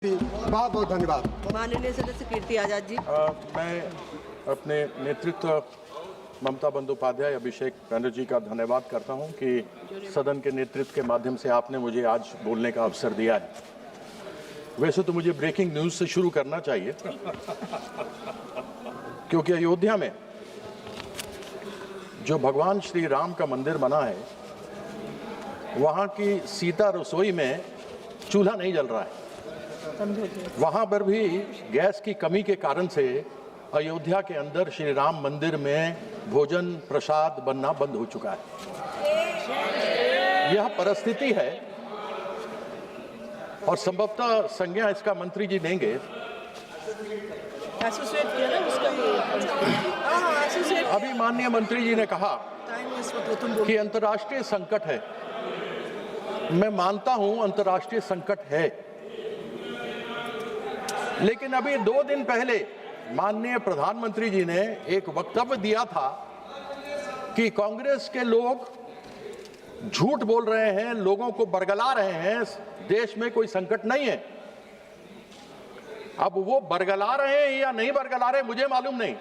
बहुत बहुत धन्यवाद। माननीय सदस्य कीर्ति आजाद जी। मैं अपने नेतृत्व ममता बंदोपाध्याय अभिषेक बनर्जी का धन्यवाद करता हूं कि सदन के नेतृत्व के माध्यम से आपने मुझे आज बोलने का अवसर दिया है। वैसे तो मुझे ब्रेकिंग न्यूज से शुरू करना चाहिए क्योंकि अयोध्या में जो भगवान श्री राम का मंदिर बना है वहां की सीता रसोई में चूल्हा नहीं जल रहा है। वहां पर भी गैस की कमी के कारण से अयोध्या के अंदर श्री राम मंदिर में भोजन प्रसाद बनना बंद हो चुका है। यह परिस्थिति है और संभवतः संज्ञा इसका मंत्री जी देंगे। अभी माननीय मंत्री जी ने कहा कि अंतर्राष्ट्रीय संकट है। मैं मानता हूं अंतर्राष्ट्रीय संकट है, लेकिन अभी 2 दिन पहले माननीय प्रधानमंत्री जी ने एक वक्तव्य दिया था कि कांग्रेस के लोग झूठ बोल रहे हैं, लोगों को बरगला रहे हैं, देश में कोई संकट नहीं है। अब वो बरगला रहे हैं या नहीं बरगला रहे मुझे मालूम नहीं।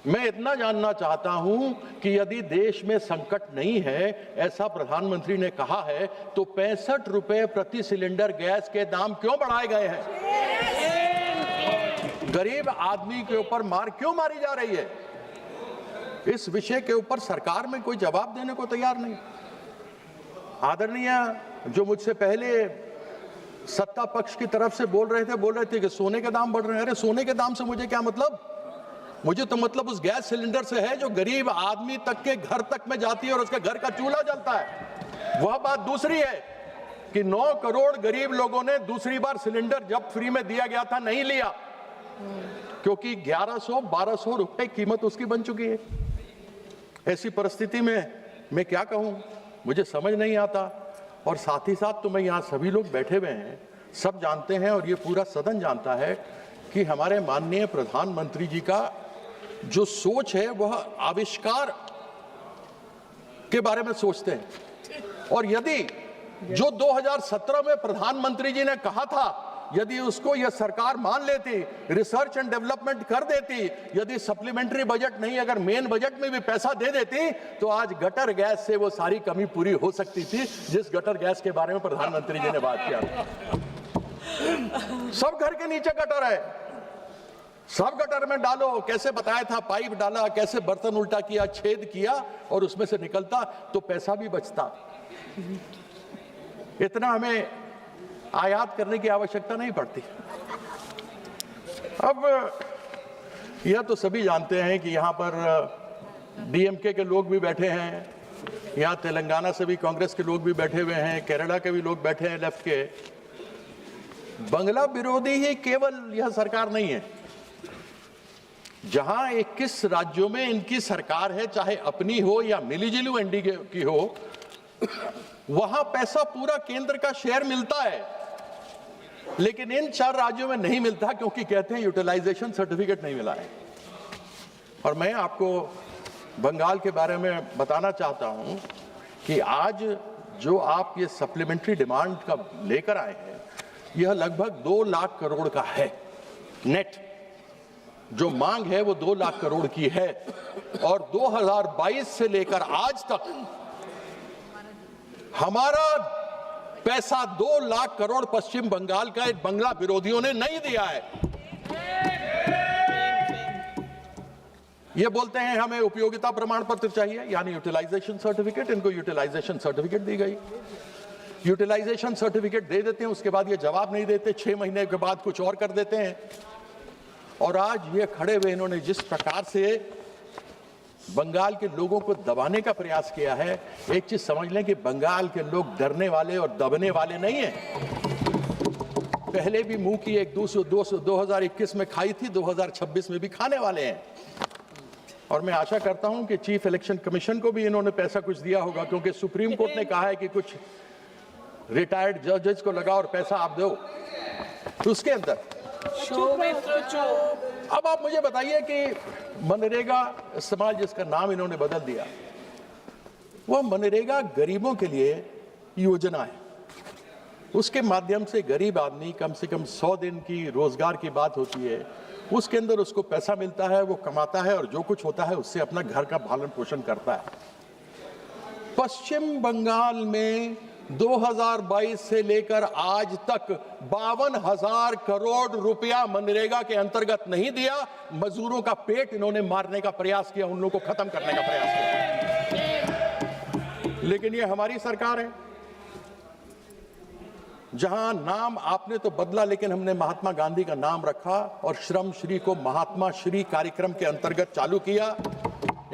मैं इतना जानना चाहता हूं कि यदि देश में संकट नहीं है, ऐसा प्रधानमंत्री ने कहा है, तो 65 रुपए प्रति सिलेंडर गैस के दाम क्यों बढ़ाए गए हैं? गरीब आदमी के ऊपर मार क्यों मारी जा रही है? इस विषय के ऊपर सरकार में कोई जवाब देने को तैयार नहीं। आदरणीय जो मुझसे पहले सत्ता पक्ष की तरफ से बोल रहे थे कि सोने के दाम बढ़ रहे हैं। अरे सोने के दाम से मुझे क्या मतलब? मुझे तो मतलब उस गैस सिलेंडर से है जो गरीब आदमी तक के घर तक में जाती है और उसके घर का चूल्हा जलता है। वह बात दूसरी है कि 9 करोड़ गरीब लोगों ने दूसरी बार सिलेंडर जब फ्री में दिया गया था नहीं लिया, क्योंकि 1100-1200 रुपए कीमत उसकी बन चुकी है। ऐसी परिस्थिति में मैं क्या कहूं, मुझे समझ नहीं आता। और साथ ही साथ तो मैं यहाँ सभी लोग बैठे हुए हैं, सब जानते हैं और ये पूरा सदन जानता है कि हमारे माननीय प्रधानमंत्री जी का जो सोच है वह आविष्कार के बारे में सोचते हैं। और यदि जो 2017 में प्रधानमंत्री जी ने कहा था, यदि उसको यह सरकार मान लेती, रिसर्च एंड डेवलपमेंट कर देती, यदि सप्लीमेंट्री बजट नहीं अगर मेन बजट में भी पैसा दे देती, तो आज गटर गैस से वो सारी कमी पूरी हो सकती थी जिस गटर गैस के बारे में प्रधानमंत्री जी ने बात किया था। सब घर के नीचे गटर है, सब गटर में डालो। कैसे बताया था, पाइप डाला, कैसे बर्तन उल्टा किया, छेद किया और उसमें से निकलता तो पैसा भी बचता। इतना हमें आयात करने की आवश्यकता नहीं पड़ती। अब यह तो सभी जानते हैं कि यहाँ पर डीएमके के लोग भी बैठे हैं, यहाँ तेलंगाना से भी कांग्रेस के लोग भी बैठे हुए हैं, केरला के भी लोग बैठे हैं लेफ्ट के। बंगला विरोधी ही केवल यह सरकार नहीं है। जहां 21 राज्यों में इनकी सरकार है, चाहे अपनी हो या मिलीजुली एनडीए की हो, वहां पैसा पूरा केंद्र का शेयर मिलता है, लेकिन इन 4 राज्यों में नहीं मिलता क्योंकि कहते हैं यूटिलाइजेशन सर्टिफिकेट नहीं मिला है। और मैं आपको बंगाल के बारे में बताना चाहता हूं कि आज जो आप ये सप्लीमेंट्री डिमांड का लेकर आए हैं, यह लगभग 2 लाख करोड़ का है। नेट जो मांग है वो 2 लाख करोड़ की है और 2022 से लेकर आज तक हमारा पैसा 2 लाख करोड़ पश्चिम बंगाल का बंगला विरोधियों ने नहीं दिया है। ये बोलते हैं हमें उपयोगिता प्रमाण पत्र चाहिए, यानी यूटिलाइजेशन सर्टिफिकेट। इनको यूटिलाइजेशन सर्टिफिकेट दी गई, यूटिलाइजेशन सर्टिफिकेट दे देते हैं, उसके बाद ये जवाब नहीं देते, 6 महीने के बाद कुछ और कर देते हैं। और आज ये खड़े हुए इन्होंने जिस प्रकार से बंगाल के लोगों को दबाने का प्रयास किया है, एक चीज समझ लें कि बंगाल के लोग डरने वाले और दबने वाले नहीं हैं। पहले भी मुंह की एक 2021 में खाई थी, 2026 में भी खाने वाले हैं। और मैं आशा करता हूं कि चीफ इलेक्शन कमीशन को भी इन्होंने पैसा कुछ दिया होगा, क्योंकि सुप्रीम कोर्ट ने कहा है कि कुछ रिटायर्ड जजेस को लगा और पैसा आप दो। तो उसके अंदर अब आप मुझे बताइए कि मनरेगा इस्तेमाल जिसका नाम इन्होंने बदल दिया, वह मनरेगा गरीबों के लिए योजना है। उसके माध्यम से गरीब आदमी कम से कम 100 दिन की रोजगार की बात होती है, उसके अंदर उसको पैसा मिलता है, वो कमाता है और जो कुछ होता है उससे अपना घर का पालन पोषण करता है। पश्चिम बंगाल में 2022 से लेकर आज तक 52,000 करोड़ रुपया मनरेगा के अंतर्गत नहीं दिया। मजदूरों का पेट इन्होंने मारने का प्रयास किया, उन लोगों को खत्म करने का प्रयास किया। लेकिन ये हमारी सरकार है, जहां नाम आपने तो बदला लेकिन हमने महात्मा गांधी का नाम रखा और श्रम श्री को महात्मा श्री कार्यक्रम के अंतर्गत चालू किया।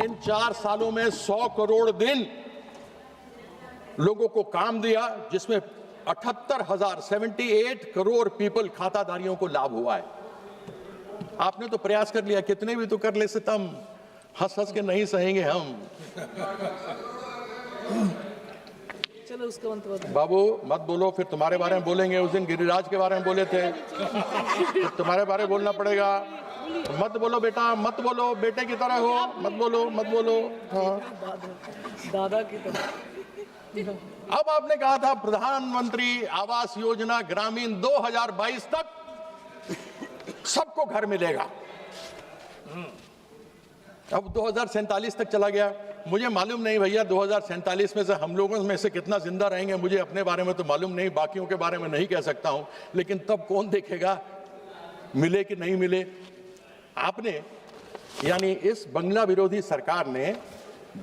इन 4 सालों में 100 करोड़ दिन लोगों को काम दिया, जिसमें 78 करोड़ पीपल खाताधारियों को लाभ हुआ है। आपने तो प्रयास कर लिया, कितने भी तो कर ले सितम, हंस हंस के नहीं सहेंगे हम। चलो उसका अंत बता। बाबू मत बोलो, फिर तुम्हारे बारे में बोलेंगे। उस दिन गिरिराज के बारे में बोले थे, फिर तुम्हारे बारे में बोलना पड़ेगा। मत बोलो बेटा, मत बोलो, बेटे की तरह हो, मत बोलो, मत बोलो। हाँ, दादा की तरह। अब आपने कहा था प्रधानमंत्री आवास योजना ग्रामीण 2022 तक सबको घर मिलेगा। अब 2047 तक चला गया। मुझे मालूम नहीं भैया 2047 में से हम लोगों में से कितना जिंदा रहेंगे, मुझे अपने बारे में तो मालूम नहीं, बाकियों के बारे में नहीं कह सकता हूं। लेकिन तब कौन देखेगा मिले कि नहीं मिले। आपने यानी इस बंगला विरोधी सरकार ने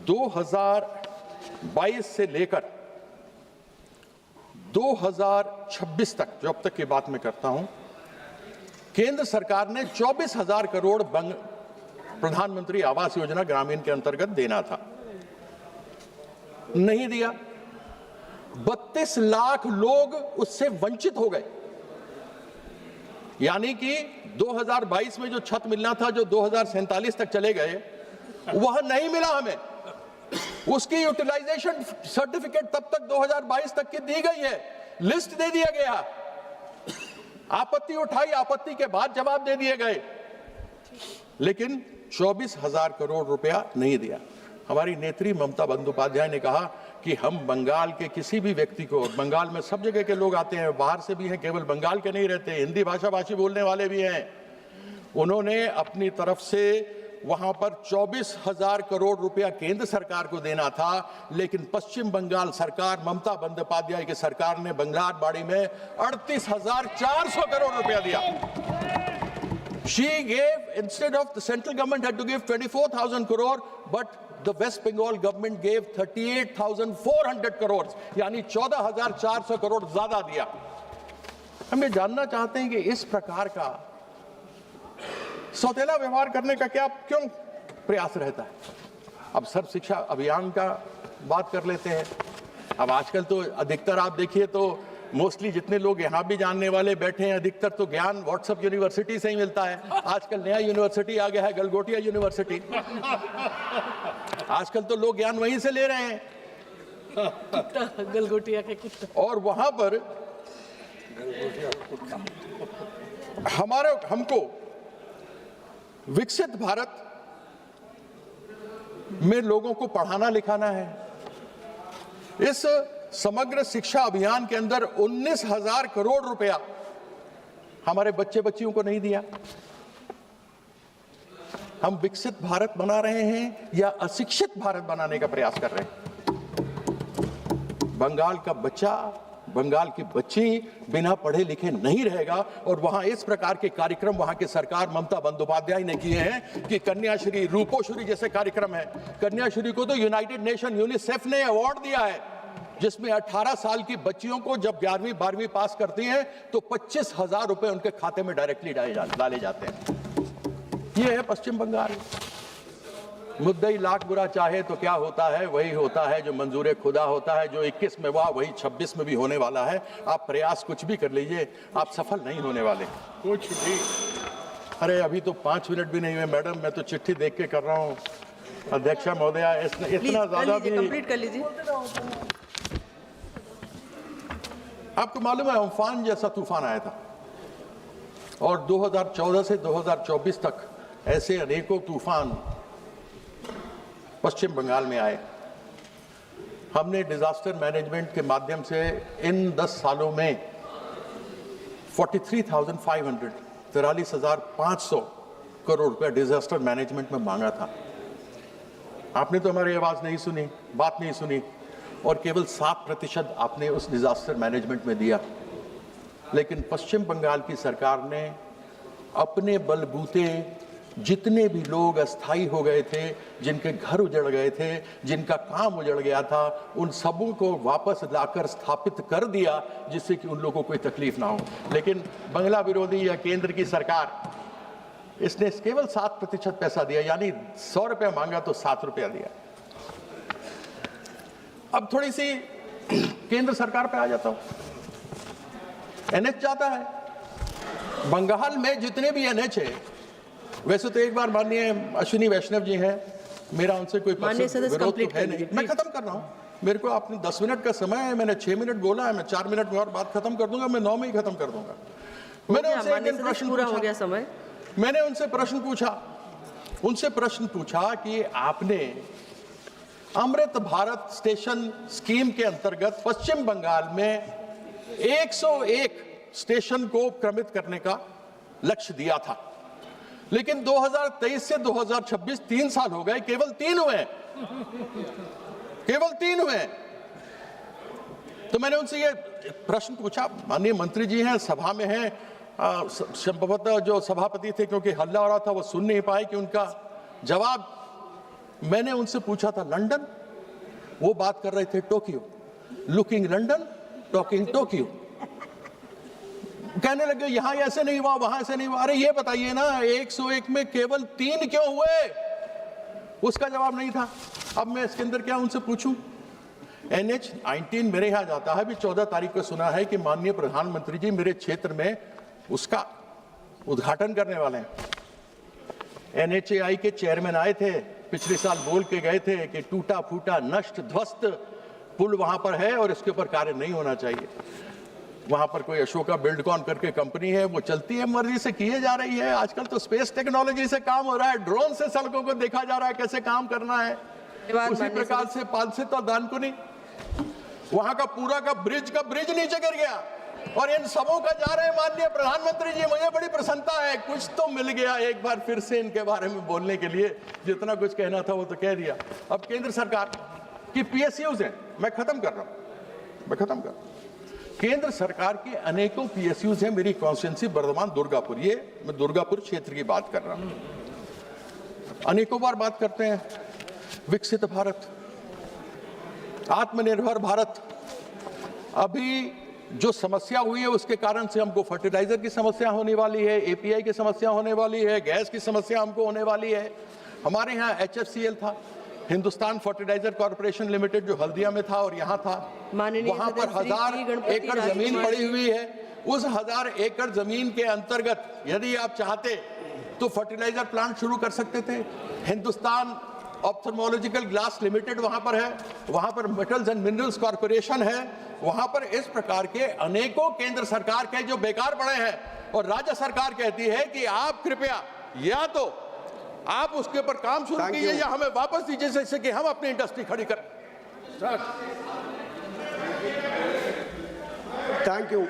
2022 से लेकर 2026 तक, जो अब तक की बात मैं करता हूं, केंद्र सरकार ने 24,000 करोड़ प्रधानमंत्री आवास योजना ग्रामीण के अंतर्गत देना था, नहीं दिया। 32 लाख लोग उससे वंचित हो गए। यानी कि 2022 में जो छत मिलना था, जो 2047 तक चले गए, वह नहीं मिला हमें। उसकी यूटिलाइजेशन सर्टिफिकेट तब तक 2022 तक की दी गई है, लिस्ट दे दिया गया, आपत्ति उठाई, आपत्ति के बाद जवाब दे दिए गए, लेकिन 24,000 करोड़ रुपया नहीं दिया। हमारी नेत्री ममता बंदोपाध्याय ने कहा कि हम बंगाल के किसी भी व्यक्ति को, बंगाल में सब जगह के लोग आते हैं, बाहर से भी हैं, केवल बंगाल के नहीं रहते, हिंदी भाषा भाषी बोलने वाले भी हैं। उन्होंने अपनी तरफ से वहां पर 24,000 करोड़ रुपया केंद्र सरकार को देना था, लेकिन पश्चिम बंगाल सरकार, ममता बंदोपाध्याय की सरकार ने बंगलारबाड़ी में 38,400 करोड़ रुपया दिया। She gave, instead of the central government had to give 24,000 crore, but the West Bengal government gave 38,400 crores, यानी 14,400 करोड़ ज्यादा दिया। हम ये जानना चाहते हैं कि इस प्रकार का सौतेला व्यवहार करने का क्यों प्रयास रहता है। अब सर्व शिक्षा अभियान का बात कर लेते हैं। अब आजकल तो अधिकतर आप देखिए तो मोस्टली जितने लोग यहाँ भी जानने वाले बैठे हैं, अधिकतर तो ज्ञान व्हाट्सएप यूनिवर्सिटी से ही मिलता है। आजकल नया यूनिवर्सिटी आ गया है, गलगोटिया यूनिवर्सिटी। आजकल तो लोग ज्ञान वहीं से ले रहे हैं, गलगोटिया के कुत्ता। और वहां पर हमको विकसित भारत में लोगों को पढ़ाना लिखाना है। इस समग्र शिक्षा अभियान के अंदर 19,000 करोड़ रुपया हमारे बच्चे बच्चियों को नहीं दिया। हम विकसित भारत बना रहे हैं या अशिक्षित भारत बनाने का प्रयास कर रहे हैं। बंगाल का बच्चा, बंगाल की बच्ची बिना पढ़े लिखे नहीं रहेगा। और वहां इस प्रकार के कार्यक्रम वहां की सरकार ममता बंदोपाध्याय ने किए हैं कि कन्याश्री, रूपोश्री जैसे कार्यक्रम है। कन्याश्री को तो यूनाइटेड नेशन, यूनिसेफ ने अवार्ड दिया है, जिसमें 18 साल की बच्चियों को जब 11वीं 12वीं पास करती हैं तो 25,000 रुपए उनके खाते में डायरेक्टली डाले जाते हैं। ये है पश्चिम बंगाल। मुद्दई लाख बुरा चाहे तो क्या होता है, वही होता है जो मंजूर खुदा होता है। जो 21 में हुआ वही 26 में भी होने वाला है। आप प्रयास कुछ भी कर लीजिए, आप सफल नहीं होने वाले कुछ भी। अरे अभी तो 5 मिनट भी नहीं हुए मैडम, मैं तो चिट्ठी देख के कर रहा हूँ। अध्यक्षा महोदया, इतना ज्यादा भी कंप्लीट कर लीजिए। आपको मालूम है अम्फान जैसा तूफान आया था, और 2014 से 2024 तक ऐसे अनेकों तूफान पश्चिम बंगाल में आए। हमने डिजास्टर मैनेजमेंट के माध्यम से इन 10 सालों में 43,500 करोड़ रुपया डिजास्टर मैनेजमेंट में मांगा था। आपने तो हमारी आवाज नहीं सुनी, बात नहीं सुनी, और केवल 7% आपने उस डिजास्टर मैनेजमेंट में दिया। लेकिन पश्चिम बंगाल की सरकार ने अपने बलबूते जितने भी लोग अस्थायी हो गए थे, जिनके घर उजड़ गए थे, जिनका काम उजड़ गया था, उन सबों को वापस लाकर स्थापित कर दिया, जिससे कि उन लोगों को कोई तकलीफ ना हो। लेकिन बंगला विरोधी या केंद्र की सरकार, इसने केवल 7% पैसा दिया, यानी 100 रुपया मांगा तो 7 रुपया दिया। अब थोड़ी सी केंद्र सरकार पे आ जाता हूं। एनएच जाता है बंगाल में, जितने भी एनएच है, वैसे तो एक बार माननीय अश्विनी वैष्णव जी हैं, मेरा उनसे कोई विरोध तो है नहीं। मैं खत्म कर रहा हूं, मेरे को आपने 10 मिनट का समय है, मैंने 6 मिनट बोला है, मैं 4 मिनट में और बात खत्म कर दूंगा, मैं 9 में ही खत्म कर दूंगा। मैंने उनसे एक दिन प्रश्न पूछा, मैंने उनसे प्रश्न पूछा कि आपने अमृत भारत स्टेशन स्कीम के अंतर्गत पश्चिम बंगाल में 101 स्टेशन को क्रमित करने का लक्ष्य दिया था, लेकिन 2023 से 2026 3 साल हो गए, केवल 3 हुए। तो मैंने उनसे ये प्रश्न पूछा, माननीय मंत्री जी हैं, सभा में हैं, संभवतः जो सभापति थे, क्योंकि हल्ला हो रहा था, वो सुन नहीं पाए कि उनका जवाब। मैंने उनसे पूछा था लंदन, वो बात कर रहे थे Tokyo, looking London talking Tokyo. कहने लगे यहां ऐसे नहीं हुआ, वहां ऐसे नहीं हुआ। अरे ये बताइए ना, 101 में केवल 3 क्यों हुए? उसका जवाब नहीं था। अब मैं इसके अंदर क्या उनसे पूछूं? NH-19 मेरे यहां जाता है, अभी 14 तारीख को सुना है कि माननीय प्रधानमंत्री जी मेरे क्षेत्र में उसका उद्घाटन करने वाले हैं। NHAI के चेयरमैन आए थे, पिछले साल बोल के गए थे कि टूटा फूटा नष्ट ध्वस्त पुल वहां पर है और इसके ऊपर कार्य नहीं होना चाहिए। वहां पर कोई अशोका बिल्डकॉन करके कंपनी है, वो चलती है, मर्जी से किए जा रही है। आजकल तो स्पेस टेक्नोलॉजी से काम हो रहा है, ड्रोन से सड़कों को देखा जा रहा है कैसे काम करना है। उसी प्रकार से पालसित और दानकुनी, वहां का पूरा का ब्रिज नीचे गिर गया, और इन सबों का जा रहे हैं माननीय प्रधानमंत्री जी। मुझे बड़ी प्रसन्नता है, कुछ तो मिल गया एक बार फिर से इनके बारे में बोलने के लिए। जितना कुछ कहना था वो तो कह दिया। अब केंद्र सरकार की PSUs हैं, मैं खत्म कर रहा हूं। केंद्र सरकार के अनेकों PSUs हैं। मेरी कॉन्स्टिट्यूंसी बर्धमान दुर्गापुर, ये मैं दुर्गापुर क्षेत्र की बात कर रहा हूं। अनेकों बार बात करते हैं विकसित भारत, आत्मनिर्भर भारत। अभी जो समस्या हुई है उसके कारण से हमको फर्टिलाइजर की समस्या होने वाली है, API की समस्या होने वाली है, गैस की समस्या हमको होने वाली है। हमारे यहाँ HFCL था, हिंदुस्तान फर्टिलाइजर कॉर्पोरेशन लिमिटेड, जो हल्दिया में था और यहाँ था। वहां पर 1000 एकड़ जमीन पड़ी हुई है। उस 1000 एकड़ जमीन के अंतर्गत यदि आप चाहते तो फर्टिलाइजर प्लांट शुरू कर सकते थे। हिंदुस्तान ऑप्थेल्मोलॉजिकल ग्लास लिमिटेड वहां पर है, वहां पर मेटल्स एंड मिनरल्स कॉर्पोरेशन है। वहां पर इस प्रकार के अनेकों केंद्र सरकार के जो बेकार पड़े हैं, और राज्य सरकार कहती है कि आप कृपया या तो आप उसके ऊपर काम शुरू कीजिए या हमें वापस दीजिए, जैसे कि हम अपनी इंडस्ट्री खड़ी कर। Thank you.